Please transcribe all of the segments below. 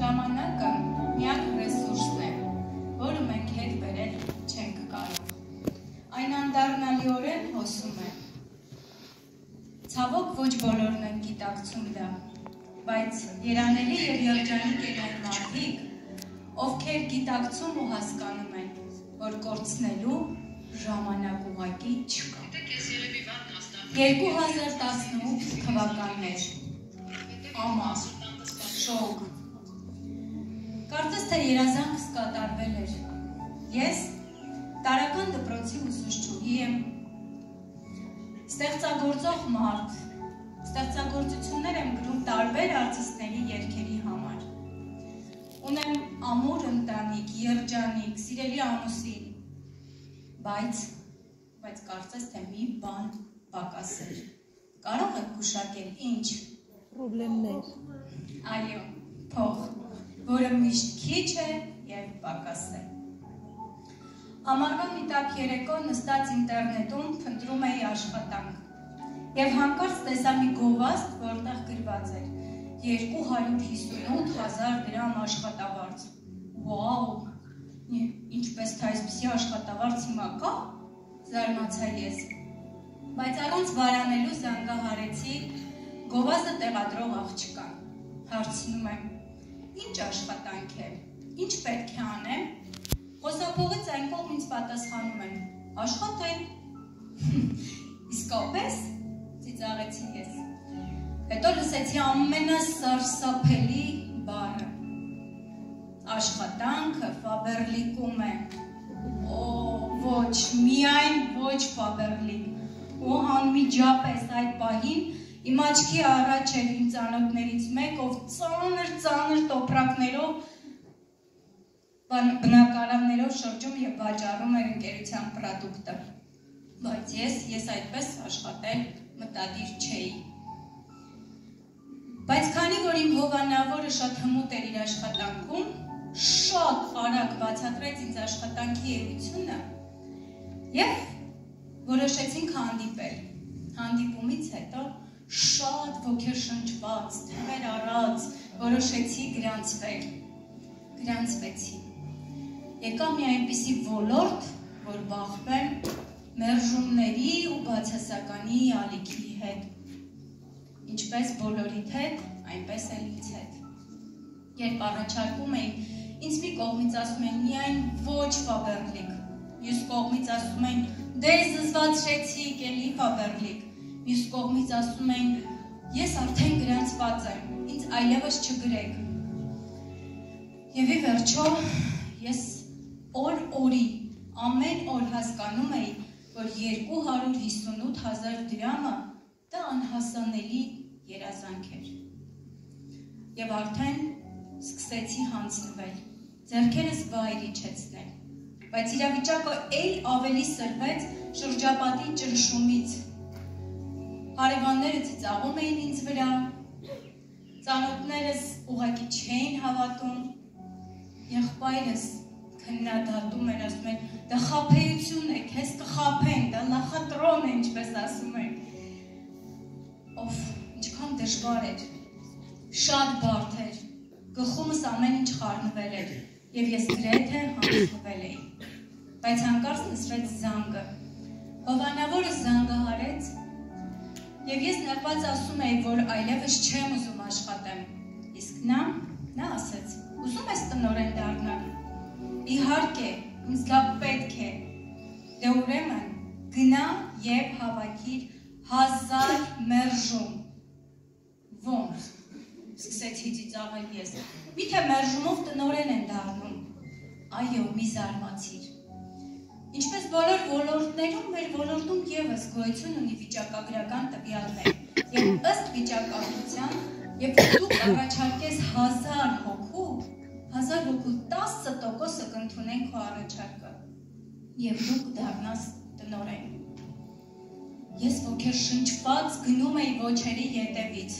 Ժամանակը միակ ռեսուրսն է, որը մենք հետ բերել չենք կարող։ Այն անդառնալիորեն հոսում է։ Ցավոք ոչ բոլորն են գիտակցում դա, բայց երանելի եւ երջանիկ են այն մարդիկ, ովքեր գիտակցում ու հասկանում են, որ կորցնելու ժամանակ ուղղակի չկա։ 2018 թվականներ, ամաս, շոկ, կարծես թե երազանքս կատարվել էր, ես տարական դպրոցի ուսուցչուհի եմ, ստեղծագործող մարդ, ստեղծագործություններ եմ գրում տարբեր արտիստների երգերի համար, ունեմ ամուր ընտանիք, երջանիկ, սիրելի ամուսին, բայց կարծես թե մի բան պակաս էր, կարող եք գուշակել ինչ? Պրոբլեմներ։ Այո, փող, որը միշտ քիչ է և պակաս է։ Ամառվա մի տաք երեկո նստած ինտերնետում փնտրում էի աշխատանք և հանկարծ տեսա մի գովազդ, որտեղ գրված էր 258,000 դրամ աշխատավարձ։ Վաու, ինչպես թե այսպիսի աշխատավարձ հիմա կա, զարմացա ես, բայց առանց վարանելու զանգահարեցի գովազդը տեղադրող աղջկան, հարցնում եմ, ինչ աշխատանք է, ինչ պետք է անեմ, խոսափողից այն կողմ ինձ պատասխանում են, աշխատել, իսկապես, ծիծաղեցի ես, հետո լսեցի ամենասարսափելի բառը, աշխատանքը Ֆաբերլիկում է, ոչ, միայն ոչ Ֆաբերլիկ, ու անմիջապես այդ պահին իմ աչքի առաջ էր իմ ծանոթներից մեկ, ով ծանր տոպրակներով, բնակարաններով շրջում և վաճառում էր ընկերության պրոդուկտը, բայց ես այդպես աշխատել մտադիր չէի։ Բայց քանի որ իմ հովանավորը շատ հմուտ էր իր աշխատանքում, շատ արագ բացատրեց ինձ աշխատանքի էությունը և որոշեցինք հանդիպել։ Հանդիպումից հետո շատ ոգեշնչված, թվեր առած, որոշեցի գրանցվեցի։ Եկա մի այնպիսի ոլորտ, որ բախվեմ մերժումների ու բացասականի ալիքի հետ։ Ինչպես բոլորիդ հետ, այնպես էլ ինձ հետ։ Երբ առաջարկում էին, ինձ մի կողմից ասում են միայն ոչ Ֆաբերլիկ, մյուս կողմից ասում են դե զզվացրեցիք էլի Ֆաբերլիկ, մյուս կողմից ասում են ես արդեն գրանցված եմ, ինձ այլևս չգրեք։ Եվ ի վերջո ես օր-օրի, ամեն օր հասկանում էի, որ 258,000 դրամը դա անհասանելի երազանք էր։ Եվ արդեն սկսեցի հանձնվել, ձեռքերս վայր իջեցնել, բայց իրավիճակը էլ ավելի սրվեց շրջապատի ճնշումից։ Հարևանները ծիծաղում էին ինձ վրա, ծանոթներս ուղղակի չէին հավատում, եղբայրս քննադատում էր, ասում են, դա խաբեություն է, քեզ կխաբեն, դա նախատրոն է, ինչպես ասում են։ Ով, ինչքան դժվար էր, շատ բարդ էր, գլխումս ամեն ինչ խառնվել էր, և ես գրեթե հանձնվել էի, բայց հանկարծ լսվեց զանգը, հովանավորը զանգահարեց, և ես նեղված ասում էի, որ այլևս չեմ ուզում աշխատեմ, իսկ նա ասեց, ուզում ես տնօրեն դառնալ, իհարկե, ինձ դա պետք է, դե ուրեմն գնա և հավաքիր 1000 մերժում, ոնց, սկսեցի ծիծաղել ես, միթե մերժումով տնօրեն են դառնում, այո, մի զարմացիր, ինչպես բոլոր ոլորտներում, մեր ոլորտում ևս գոյություն ունի վիճակագրական տվյալներ, և ըստ վիճակագրության, երբ դուք առաջարկես 1000 հոգու, 10% կընդունեն քո առաջարկը, և դու կդառնաս տնօրեն։ Ես ոգեշնչված գնում էի ոչերի ետևից,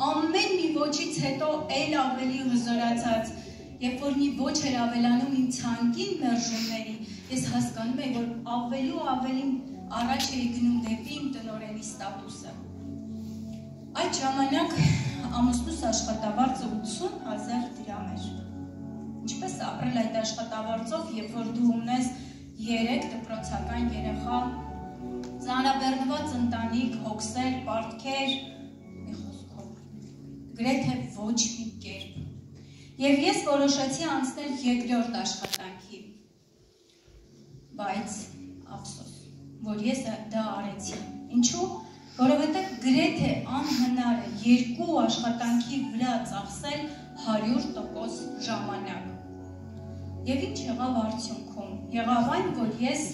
ամեն մի ոչից հետո էլ ավելի հզորացած, երբ որ մի ոչ էր ավելանում իմ ցանկին մերժումների, ես հասկանում էի, որ ավելի ու ավելի առաջ էի գնում դեպի իմ տնօրենի ստատուսը։ Այդ ժամանակ ամուսնուս աշխատավարձը 80,000 դրամ էր։ Ինչպես ապրել այդ աշխատավարձով, երբ որ դու ունես 3 դպրոցական երեխա, ծանրաբեռնված ընտանիք, հոգսեր, պարտքեր, մի խոսքով, գրեթե ոչ մի կերպ։ Եվ ես որոշեցի անցնել երկրորդ աշխատանքի, բայց ափսոս, որ ես դա արեցի։ Ինչու՞, որովհետև գրեթե անհնար է երկու աշխատանքի վրա ծախսել 100% ժամանակ։ Եվ ինչ եղավ արդյունքում։ Եղավ այն, որ ես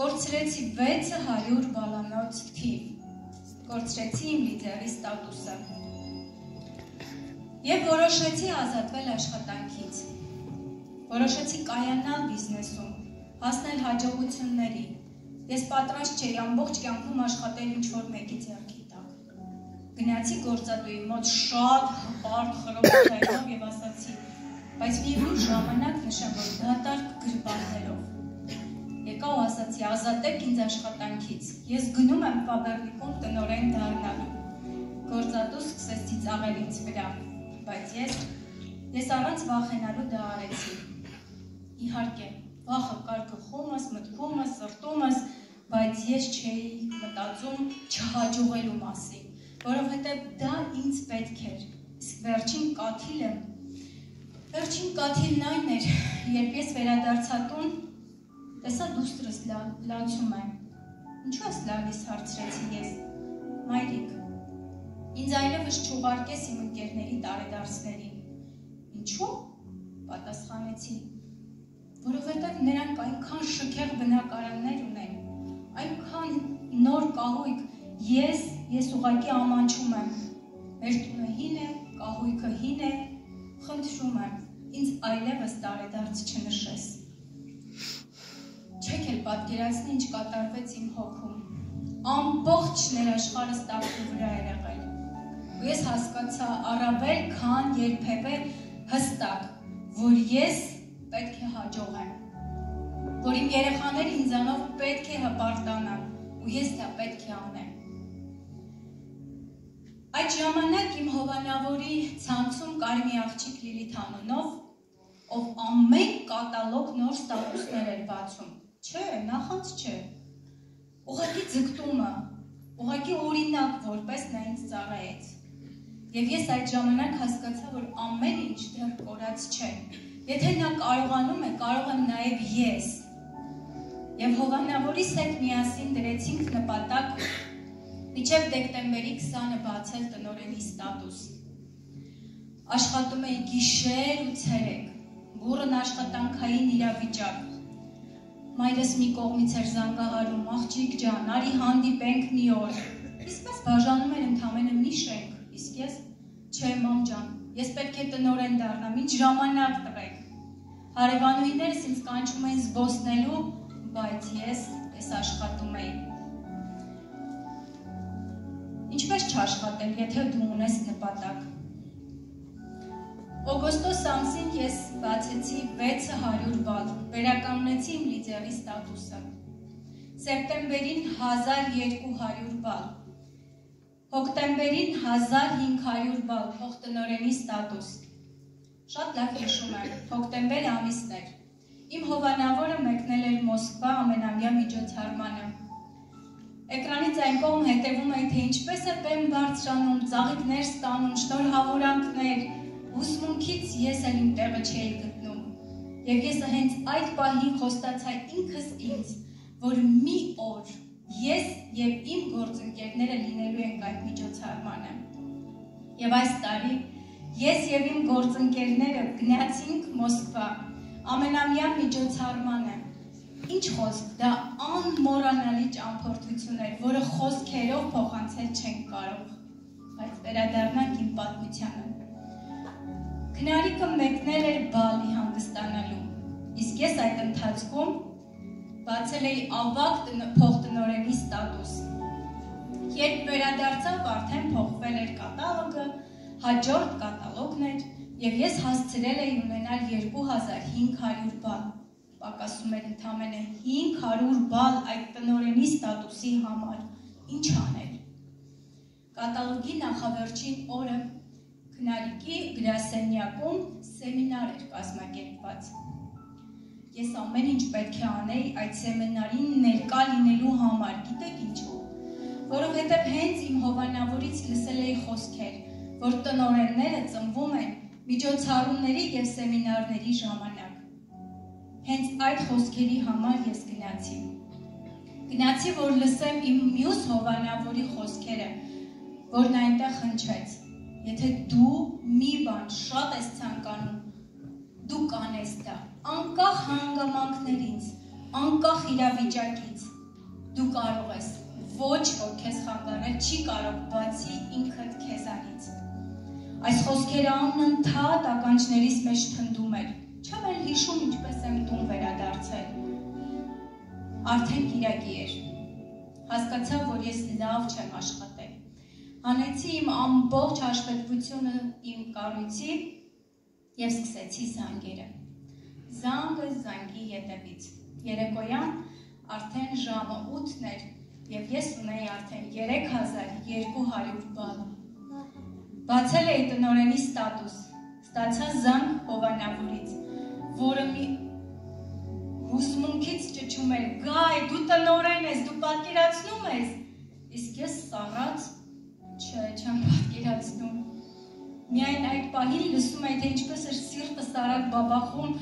կորցրեցի 600 բալանոց թիվ, կորցրեցի իմ լիդերի ստատուսը և որոշեցի ազատվել աշխատանքից, որոշեցի կայանալ բիզնեսում, հասնել հաջողությունների։ Ես պատրաստ չէի ամբողջ կյանքում աշխատել ինչ-որ մեկի ձեռքի տակ։ Գնացի գործատուի մոտ շատ հպարտ խռովությամբ և ասացի, բայց միևնույն ժամանակ նշեմ, որ դատարկ գրպաններով։ Եկա ու ասացի, ազատեք ինձ աշխատանքից։ Ես գնում եմ Ֆաբերնիկում տնօրեն դառնալու։ Գործատու սկսեց ծիծաղել ինձ վրա, բայց ես առանց վախենալու դա արեցի։ Իհարկե, վախը կար գլխումս, մտքումս, սրտումս, բայց ես չէի մտածում չհաջողելու մասին, որովհետև դա ինձ պետք էր։ Իսկ վերջին կաթիլն այն էր, երբ ես վերադարձա տուն, տեսա դուստրս լացում է։ Ինչու ես լալիս, հարցրեցի ես։ Մայրիկ, ինձ այլևս չուղարկես իմ ընկերների տարեդարձներին։ Ինչու՞, պատասխանեցի, որովհետև նրանք այնքան շքեղ բնակարաններ ունեն, այնքան նոր կահույք, ես ուղղակի ամանչում եմ, մեր տունը հին է, կահույքը հին է, խնդրում եմ, ինձ այլևս տարեդարձ չնշես։ Չեք էլ պատկերացնի ինչ կատարվեց իմ հոգում, ամբողջ ներաշխարհս տակի վրա էր եղել, ու ես հասկացա առավել քան երբևէ հստակ, որ ես պետք է հաջողեմ, որ իմ երեխաները ինձանով պետք է հպարտանան, ու ես դա պետք է անեմ։ Այդ ժամանակ իմ հովանավորի ցանցում կար մի աղջիկ Լիլիթ անունով, ով ամեն կատալոգ նոր ստատուսներ էր բացում, չէ, նախանց չէ, ուղղակի ձգտումը, ուղղակի օրինակ որպես նա ինձ ծառայեց։ Եվ ես այդ ժամանակ հասկացա, որ ամեն ինչ դեռ կորած չէ, եթե նա կարողանում է, կարող եմ նաև ես։ Եվ հովանավորիս հետ միասին դրեցինք նպատակ մինչև դեկտեմբերի 20-ը բացել տնօրենի ստատուս։ Աշխատում էի գիշեր ու ցերեկ, բուռն աշխատանքային իրավիճակ։ Մայրս մի կողմից էր զանգահարում, աղջիկ ջան, արի հանդիպենք մի օր։ Իսկ մեզ բաժանում էր ընդամենը մի շենք, իսկ ես, չէ մամ ջան, ես պետք է տնօրեն դառնամ, ինչ ժամանակ տվեք։ Հարևանուհիներս ինձ կանչում էին զբոսնելու, բայց ես աշխատում էի։ Ինչպես չաշխատել, եթե դու ունես նպատակ։ Օգոստոս ամսին ես բացեցի 600 բալ, վերականգնեցի իմ լիդերի ստատուսը։ Սեպտեմբերին 1200 բալ, հոկտեմբերին 1500 բալ, փոխտնօրենի ստատուս։ Շատ լավ հիշում եմ, հոկտեմբեր ամիսն էր։ Իմ հովանավորը մեկնել էր Մոսկվա ամենամյա միջոցառմանը։ Էկրանից այն կողմ հետևում էի, թե ինչպես է բեմ բարձրանում, ծաղիկներ ստանում, շնորհավորանքներ, հուսմունքից ես էլ իմ տեղը չէի գտնում։ Եվ ես հենց այդ պահին խոստացա ինքս ինձ, որ մի օր ես և իմ գործընկերները լինելու ենք այդ միջոցառմանը։ Եվ այս տարի ես և իմ գործընկերները գնացինք Մոսկվա, ամենամյա միջոցառմանը։ Ինչ խոսք, դա անմոռանալի ճամփորդություն էր, որը խոսքերով փոխանցել չենք կարող, բայց վերադառնանք իմ պատմությանը։ Քնարիկը մեկնել էր բալի հանգստանալու, իսկ ես այդ ընթացքում բացել էի ավագ փոխտնօրենի ստատուս։ Երբ վերադարձավ, արդեն փոխվել էր կատալոգը, հաջորդ կատալոգն էր, և ես հասցրել էի ունենալ 2500 բալ, պակասում էր ընդամենը 500 բալ այդ տնօրենի ստատուսի համար, ինչ անել։ կատալոգի նախավերջին օրը քնարիկի գրասենյակում սեմինար էր կազմակերպված։ Ես ամեն ինչ պետք է անեի այդ սեմինարին ներկա լինելու համար, գիտեք ինչու, որովհետև հենց իմ հովանավորից լսել էի խոսքեր, որ տնօրենները ծնվում են միջոցառումների և սեմինարների ժամանակ։ Հենց այդ խոսքերի համար ես գնացի։ Գնացի, որ լսեմ իմ մյուս հովանավորի խոսքերը, որն այնտեղ հնչեց։ Եթե դու մի բան շատ ես ցանկանում, դու կանես դա, անկախ հանգամանքներից, անկախ իրավիճակից, դու կարող ես, ոչ որ քեզ խանգարել չի կարող բացի ինքդ քեզանից։ Այս խոսքերը անընդհատ ականջներիս մեջ թնդում էր, չեմ էլ հիշում ինչպես եմ տուն վերադարձել։ Արդեն կիրակի էր, հասկացա, որ ես լավ չեմ աշխատել, հանեցի իմ ամբողջ հաշվետվությունը իմ կառույցի և սկսեցի զանգերը։ Զանգը զանգի ետևից, երեկոյան արդեն ժամը 8-ն էր և ես ունեի արդեն 3200 բալ։ Բացել էի տնօրենի ստատուս, ստացա զանգ հովանավորից, որը մի հուսմունքից ճչում էր, գայ, դու տնօրեն ես, դու պատկերացնում ես, իսկ ես սառած, չեմ պատկերացնում։ Միայն այդ պահին լսում էի, թե ինչպես էր սիրտս արագ բաբախում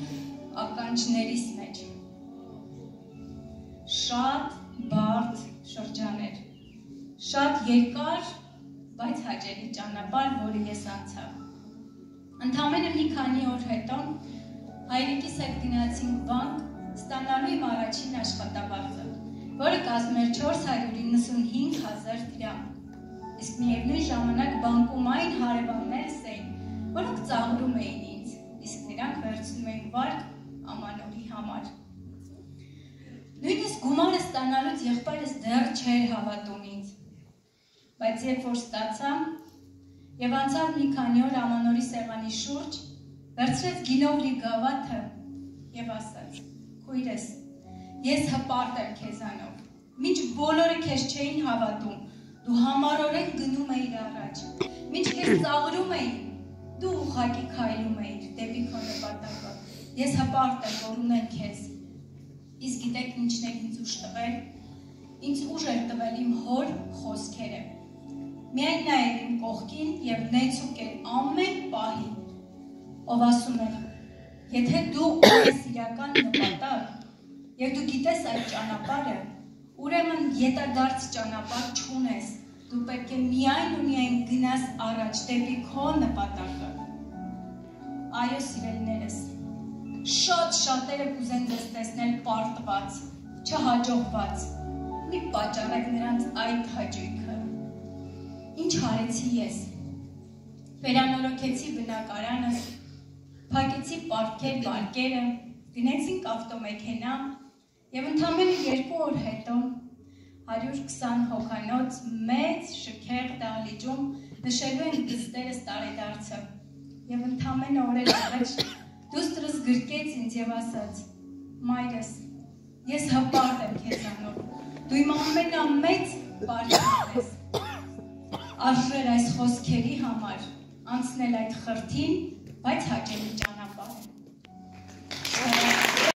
ականջներիս մեջ։ Շատ բարդ շրջան էր, շատ երկար, բայց հաճելի ճանապարհ, որը ես անցա։ Ընդամենը մի քանի օր հետո հայրիկիս հետ գնացինք բանկ ստանալու իմ առաջին աշխատավարձը, որը կազմում էր 495,000 դրամ։ Իսկ միևնույն ժամանակ բանկում այն հարևաններս էին, որոնք ծաղրում էին ինձ, իսկ նրանք վերցնում էին վարկ ամանորի համար։ Նույնիսկ գումարը ստանալուց եղբայրս դեռ չէր հավատում ինձ, բայց երբ որ ստացա և անցավ մի քանի օր ամանորի սեղանի շուրջ, վերցրեց գինով լի գավաթը և ասաց. «Քույրես, ես հպարտ եմ քեզանով, մինչ բոլորը քեզ չէին հավատում, դու համառորեն գնում էիր առաջ, մինչ քեզ ծաղրում էին, դու ուղղակի քայլում էիր դեպի քո նպատակը, ես հպարտ եմ, որ ունեմ քեզ, իսկ գիտեք ինչն էր ինձ ուժ տվել, ինձ ուժ էր տվել իմ հոր խոսքերը, միայն նա էր իմ կողքին և նեցուկ էր ամեն պահի, ով ասում էր, եթե դու ունես իրական նպատակ և դու գիտես այդ ճանապարհը, ուրեմն ետադարձ ճանապարհ չունես, դու պետք է միայն ու միայն գնաս առաջ դեպի քո նպատակը։ Այո, սիրելիներս, շատ շատերը կուզեն ձեզ տեսնել պարտված, չհաջողված, մի պատճառեք նրանց այդ հաճույքը։ Ինչ արեցի ես։ Վերանորոգեցի բնակարանը, փակեցի պարտքեր-բարկերը, գնեցինք ավտոմեքենա և ընդամենը 2 օր հետո 120 հոգանոց մեծ շքեղ դահլիճում նշելու են դստերս տարեդարձը և ընդամենը օրեր առաջ դուստրս գրկեց ինձ և ասաց. «Մայրս, ես հպարտ եմ քեզանով, դու իմ ամենամեծ պարտքերն ես»։ Արժեր այս խոսքերի համար անցնել այդ խրթին, բայց հաճելի ճանապարհ։